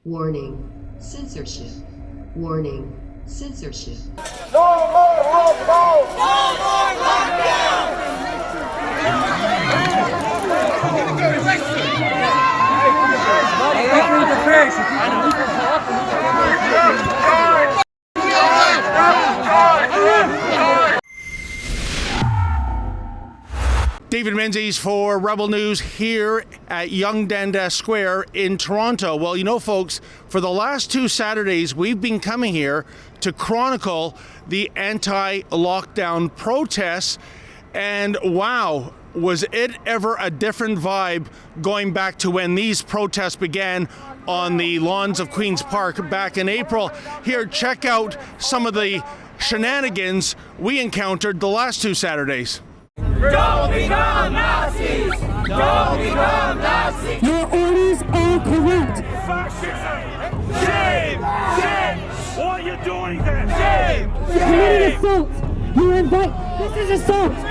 Warning, censorship. Warning, censorship. No more lockdown! No more lockdown! David Menzies for Rebel News here at Yonge Dundas Square in Toronto. Well, you know, folks, for the last 2 Saturdays, we've been coming here to chronicle the anti-lockdown protests. And wow, was it ever a different vibe going back to when these protests began on the lawns of Queen's Park back in April. Here, check out some of the shenanigans we encountered the last 2 Saturdays. Don't become Nazis! Don't become Nazis! Your orders are corrupt. Fascism! Shame! Shame! What are you doing there? Shame! Committed assault. You invite. This is assault. Move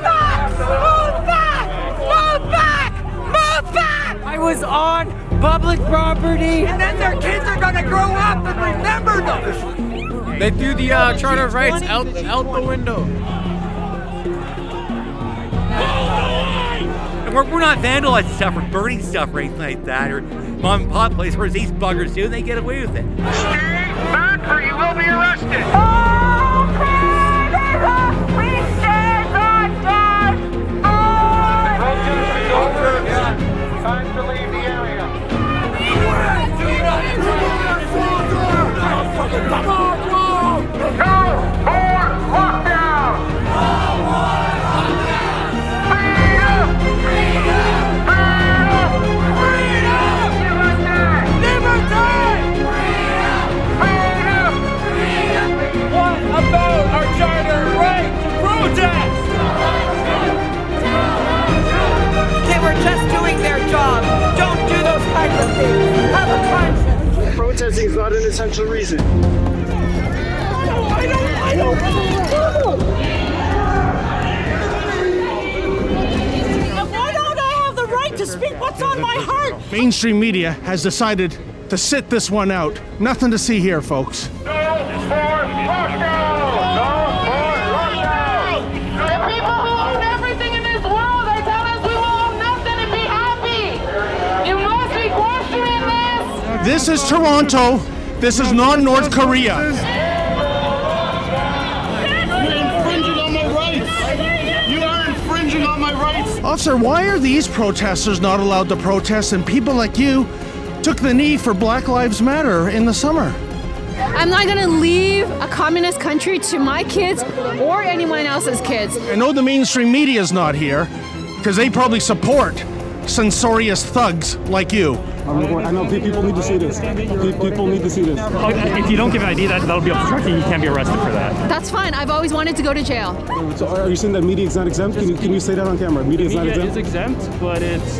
back! Move back! Move back! Move back! I was on public property. And then their kids are gonna grow up and remember them! They threw the Charter of Rights out the window. And we're not vandalizing stuff or burning stuff or anything like that, or mom and pop place, whereas these buggers do, and they get away with it. Stay back or you will be arrested! We stand on guard! Protest is over. Time to leave the area. Protesting is not an essential reason. I don't. And why don't I have the right to speak what's on my heart? Mainstream media has decided to sit this one out. Nothing to see here, folks. No more lockdown! No more lockdown! The people who own everything in this world are telling us we will own nothing and be happy. You must be questioning this. This is Toronto. This is not North Korea. You're infringing on my rights. You are infringing on my rights. Officer, why are these protesters not allowed to protest and people like you took the knee for Black Lives Matter in the summer? I'm not going to leave a communist country to my kids or anyone else's kids. I know the mainstream media is not here because they probably support censorious thugs like you. I know people need to see this. People need to see this. If you don't give an ID, that'll be obstructing. You can't be arrested for that. That's fine. I've always wanted to go to jail. So are you saying that media is not exempt? Can you say that on camera? Media is not exempt? It's exempt, but it's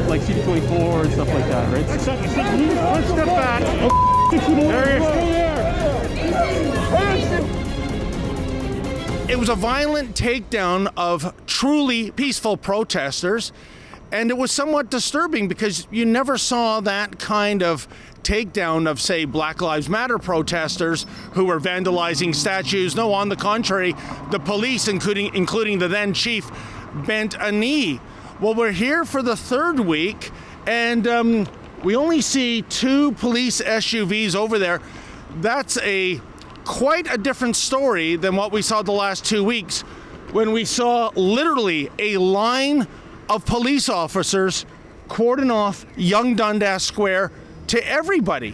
like CD24 and stuff like that, right? Let's step back. It was a violent takedown of truly peaceful protesters, and it was somewhat disturbing because you never saw that kind of takedown of, say, Black Lives Matter protesters who were vandalizing statues. No, on the contrary, the police, including the then chief, bent a knee. Well, we're here for the third week, and we only see 2 police SUVs over there. That's quite a different story than what we saw the last 2 weeks, when we saw literally a line of police officers cordon off Yonge Dundas Square to everybody.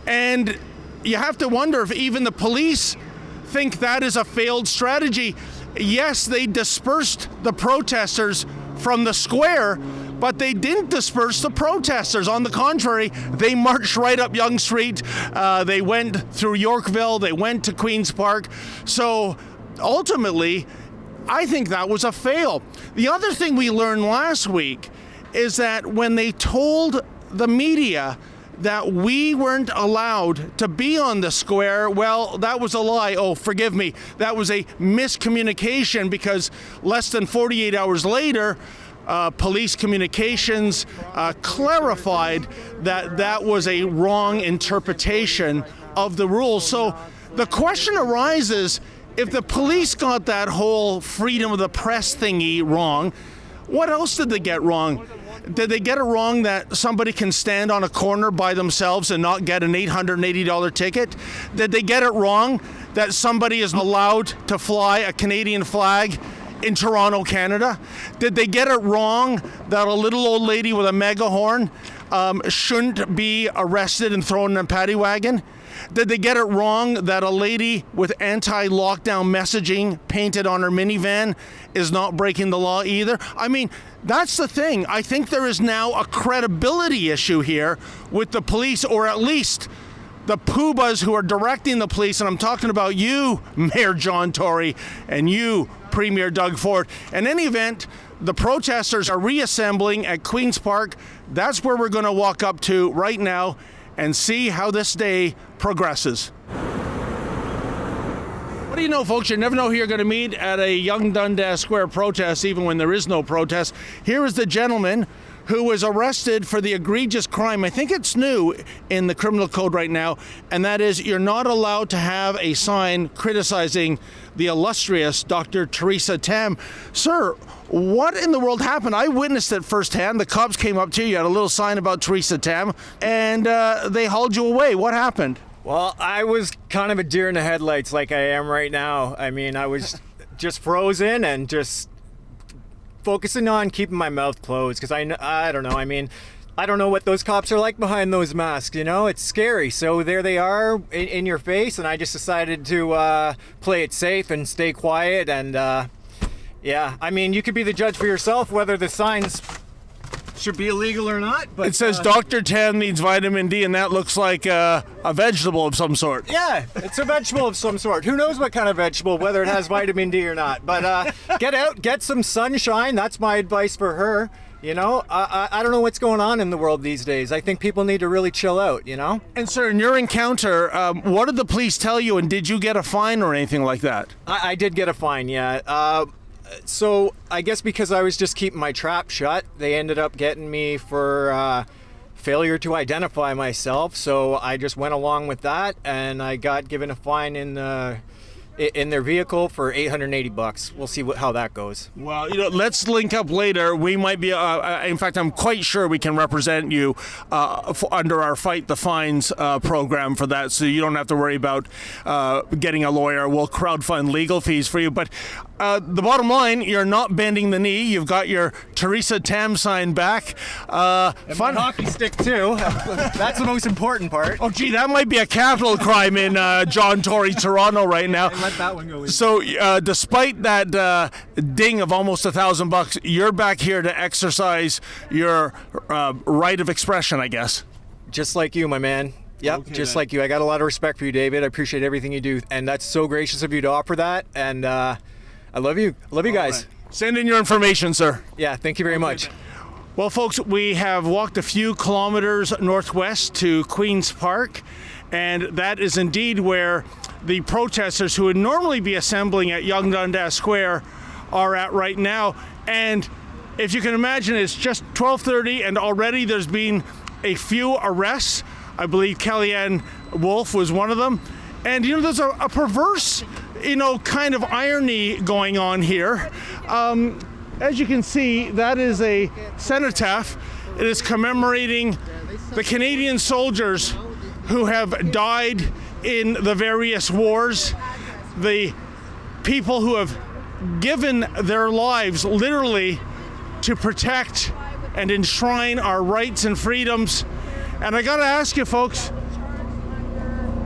And you have to wonder if even the police think that is a failed strategy. Yes, they dispersed the protesters from the square, but they didn't disperse the protesters. On the contrary, they marched right up Yonge Street. They went through Yorkville. They went to Queen's Park. So ultimately, I think that was a fail. The other thing we learned last week is that when they told the media that we weren't allowed to be on the square, well, that was a lie. Oh, forgive me. That was a miscommunication, because less than 48 hours later, police communications clarified that that was a wrong interpretation of the rules. So the question arises, if the police got that whole freedom of the press thingy wrong, what else did they get wrong? Did they get it wrong that somebody can stand on a corner by themselves and not get an $880 ticket? Did they get it wrong that somebody is allowed to fly a Canadian flag in Toronto, Canada? Did they get it wrong that a little old lady with a megahorn shouldn't be arrested and thrown in a paddy wagon? Did they get it wrong that a lady with anti-lockdown messaging painted on her minivan is not breaking the law either? I mean, that's the thing. I think there is now a credibility issue here with the police, or at least the poobahs who are directing the police, and I'm talking about you, Mayor John Tory, and you, Premier Doug Ford. In any event, the protesters are reassembling at Queen's Park. That's where we're going to walk up to right now and see how this day progresses. What do you know, folks? You never know who you're going to meet at a Yonge Dundas Square protest, even when there is no protest. Here is the gentleman who was arrested for the egregious crime. I think it's new in the criminal code right now, and that is you're not allowed to have a sign criticizing the illustrious Dr. Theresa Tam. Sir, what in the world happened? I witnessed it firsthand. The cops came up to you, you had a little sign about Theresa Tam, and they hauled you away. What happened? Well, I was kind of a deer in the headlights like I am right now. I mean, I was just frozen and just focusing on keeping my mouth closed because I don't know. I mean, I don't know what those cops are like behind those masks, you know? It's scary. So there they are in your face, and I just decided to play it safe and stay quiet. And yeah, I mean, you could be the judge for yourself whether the signs should be illegal or not. But it says Dr. Tam needs vitamin D, and that looks like a vegetable of some sort. Yeah, it's a vegetable of some sort. Who knows what kind of vegetable, whether it has vitamin D or not. But get out, get some sunshine. That's my advice for her. You know, I don't know what's going on in the world these days. I think people need to really chill out, you know? And sir, in your encounter, what did the police tell you, and did you get a fine or anything like that? I did get a fine, yeah. So I guess because I was just keeping my trap shut, they ended up getting me for failure to identify myself. So I just went along with that, and I got given a fine in their vehicle for $880. We'll see how that goes. Well, you know, let's link up later. We might be, in fact, I'm quite sure we can represent you under our Fight the Fines program for that, so you don't have to worry about getting a lawyer. We'll crowdfund legal fees for you. But the bottom line, you're not bending the knee. You've got your Theresa Tam sign back. And my hockey stick, too. That's the most important part. Oh, gee, that might be a capital crime in John Tory, Toronto right now. Let that one go in. So, despite that ding of almost $1,000, you're back here to exercise your right of expression, I guess. Just like you, my man. Yep, okay, just like you. I got a lot of respect for you, David. I appreciate everything you do, and that's so gracious of you to offer that. And I love you. I love you guys. Right. Send in your information, sir. Yeah, thank you very much. Well, folks, we have walked a few kilometers northwest to Queen's Park, and that is indeed where the protesters who would normally be assembling at Yonge Dundas Square are at right now. And if you can imagine, it's just 12:30, and already there's been a few arrests. I believe Kellyanne Wolf was one of them. And, you know, there's a perverse, you know, kind of irony going on here. As you can see, that is a cenotaph. It is commemorating the Canadian soldiers who have died in the various wars, the people who have given their lives literally to protect and enshrine our rights and freedoms. And I gotta ask you folks,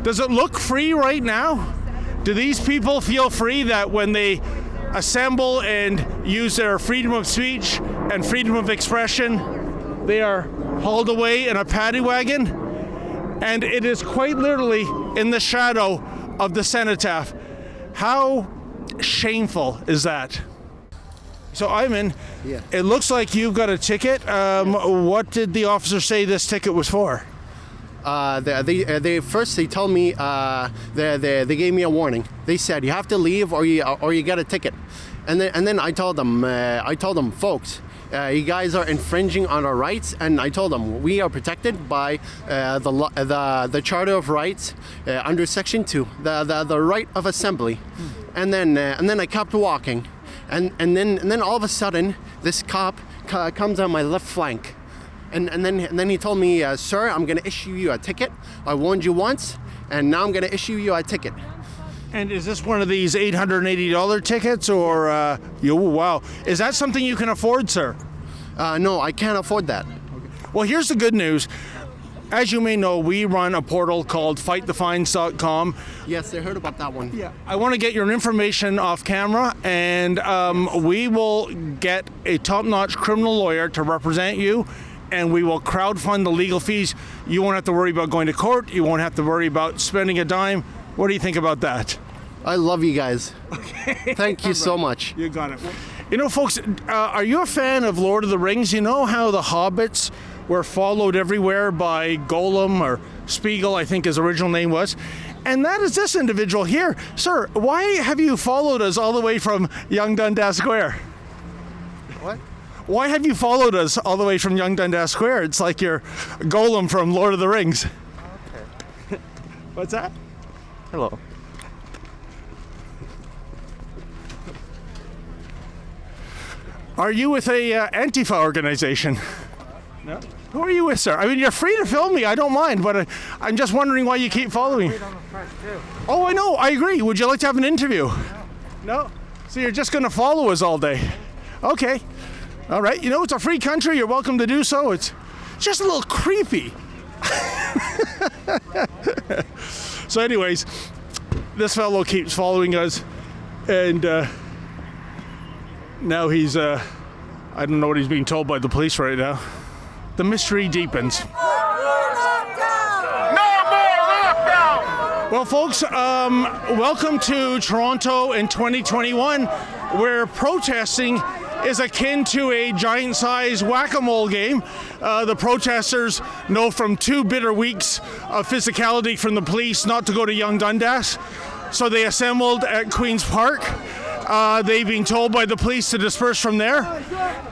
does it look free right now? Do these people feel free that when they assemble and use their freedom of speech and freedom of expression, they are hauled away in a paddy wagon? And it is quite literally in the shadow of the cenotaph. How shameful is that? So, Ivan, yeah. It looks like you've got a ticket. What did the officer say this ticket was for? They first told me they gave me a warning. They said you have to leave or you get a ticket. And then I told them folks, you guys are infringing on our rights. And I told them we are protected by the Charter of Rights under Section 2, the right of assembly. And then I kept walking, and then all of a sudden this cop comes on my left flank, and then he told me, "Sir, I'm going to issue you a ticket. I warned you once, and now I'm going to issue you a ticket." And is this one of these $880 tickets, or wow, is that something you can afford, sir? No, I can't afford that. Well, here's the good news. As you may know, we run a portal called fightthefines.com. Yes, I heard about that one. Yeah. I want to get your information off camera, and we will get a top-notch criminal lawyer to represent you, and we will crowdfund the legal fees. You won't have to worry about going to court. You won't have to worry about spending a dime. What do you think about that? I love you guys. Okay. Thank you so much. You got it. You know, folks, are you a fan of Lord of the Rings? You know how the hobbits were followed everywhere by Gollum, or Spiegel, I think his original name was. And that is this individual here. Sir, why have you followed us all the way from Young Dundas Square? What? Why have you followed us all the way from Young Dundas Square? It's like you're Gollum from Lord of the Rings. Okay. What's that? Hello. Are you with a Antifa organization? No. Who are you with, sir? I mean, you're free to film me. I don't mind, but I'm just wondering why you keep following. Oh, I know. I agree. Would you like to have an interview? No. So you're just going to follow us all day? Okay. All right. You know, it's a free country. You're welcome to do so. It's just a little creepy. So anyways, this fellow keeps following us, and now he's, I don't know what he's being told by the police right now. The mystery deepens. No more lockdown! Well, folks, welcome to Toronto in 2021, where protesting is akin to a giant-sized whack-a-mole game. The protesters know from 2 bitter weeks of physicality from the police not to go to Young Dundas, so they assembled at Queen's Park. They've been told by the police to disperse from there,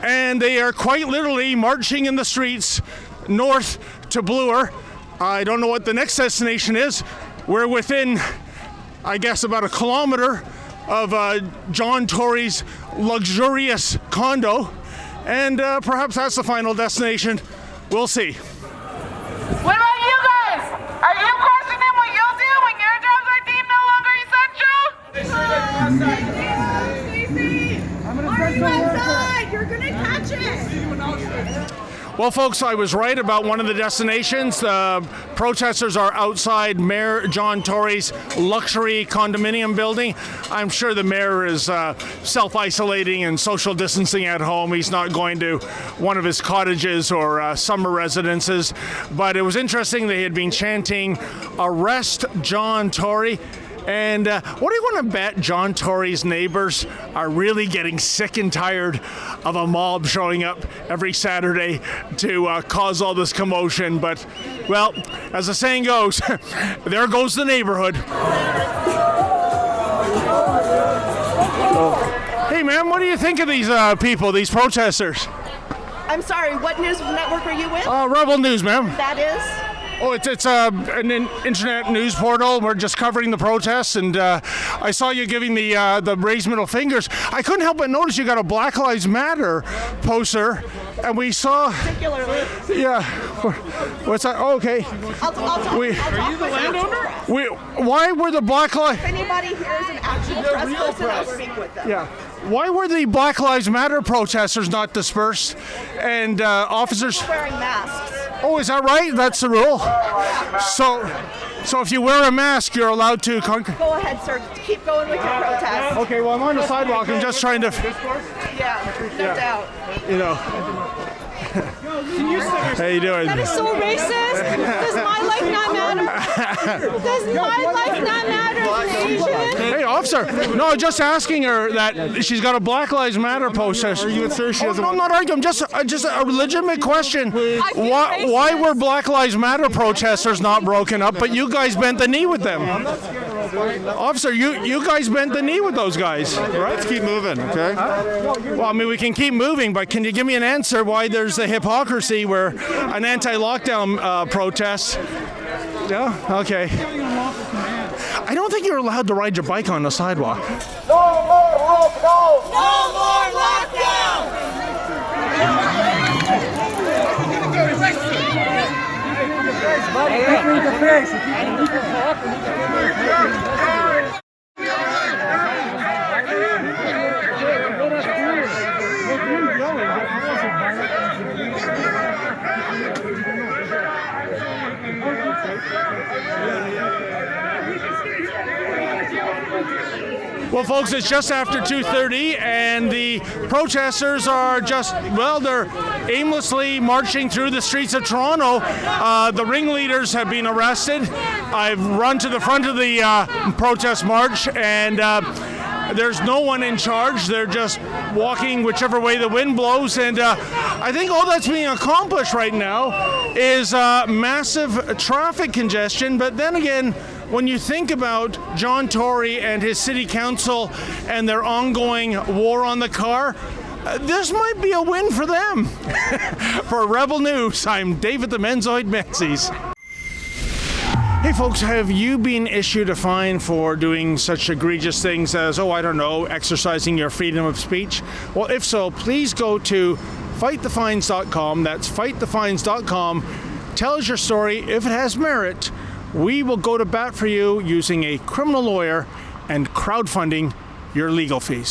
and they are quite literally marching in the streets north to Bloor. I don't know what the next destination is. We're within, I guess, about a kilometer of John Tory's luxurious condo, and perhaps that's the final destination. We'll see. What about you guys? Are you questioning what you do when your jobs are deemed no longer essential? You're gonna catch it! Well, folks, I was right about one of the destinations. The protesters are outside Mayor John Tory's luxury condominium building. I'm sure the mayor is self-isolating and social distancing at home. He's not going to one of his cottages or summer residences. But it was interesting. They had been chanting, "Arrest John Tory." And what do you want to bet John Tory's neighbors are really getting sick and tired of a mob showing up every Saturday to cause all this commotion? But, well, as the saying goes, there goes the neighborhood. Hey, ma'am, what do you think of these people, these protesters? I'm sorry, what news network are you with? Rebel News, ma'am. That is? Oh, it's an internet news portal. We're just covering the protests, and I saw you giving the raised middle fingers. I couldn't help but notice you got a Black Lives Matter poster, and we saw. Particularly. Yeah. What's that? Oh, okay. I'll talk. Are you the landowner? Why were the Black Lives? If anybody here is an actual press person, I'll speak with them. Yeah. Why were the Black Lives Matter protesters not dispersed? And officers. People wearing masks. Oh, is that right? That's the rule. So if you wear a mask, you're allowed to conquer. Go ahead, sir. Keep going with your protest. Okay, well, I'm on the sidewalk. I'm just trying to. Yeah, no doubt. You know. How you doing? That is so racist. Does my life not matter? Does my life not matter, Asian? Hey, officer. No, just asking her that she's got a Black Lives Matter poster. Are you with her? No, I'm not arguing. Just a legitimate question. Why were Black Lives Matter protesters not broken up, but you guys bent the knee with them? Officer, you guys bent the knee with those guys, right? Let's keep moving, okay? Well, I mean, we can keep moving, but can you give me an answer why there's a hypocrisy where an anti-lockdown protest? Yeah? Okay. I don't think you're allowed to ride your bike on the sidewalk. No more lockdown! No more lockdown! Well, folks, it's just after 2:30, and the protesters are they're aimlessly marching through the streets of Toronto. The ringleaders have been arrested. I've run to the front of the protest march, and there's no one in charge. They're just walking whichever way the wind blows, and I think all that's being accomplished right now is massive traffic congestion. But then again, when you think about John Tory and his city council and their ongoing war on the car, this might be a win for them. For Rebel News, I'm David the Menzoid Menzies. Hey folks, have you been issued a fine for doing such egregious things as, exercising your freedom of speech? Well, if so, please go to fightthefines.com. That's fightthefines.com. Tell us your story. If it has merit, we will go to bat for you using a criminal lawyer and crowdfunding your legal fees.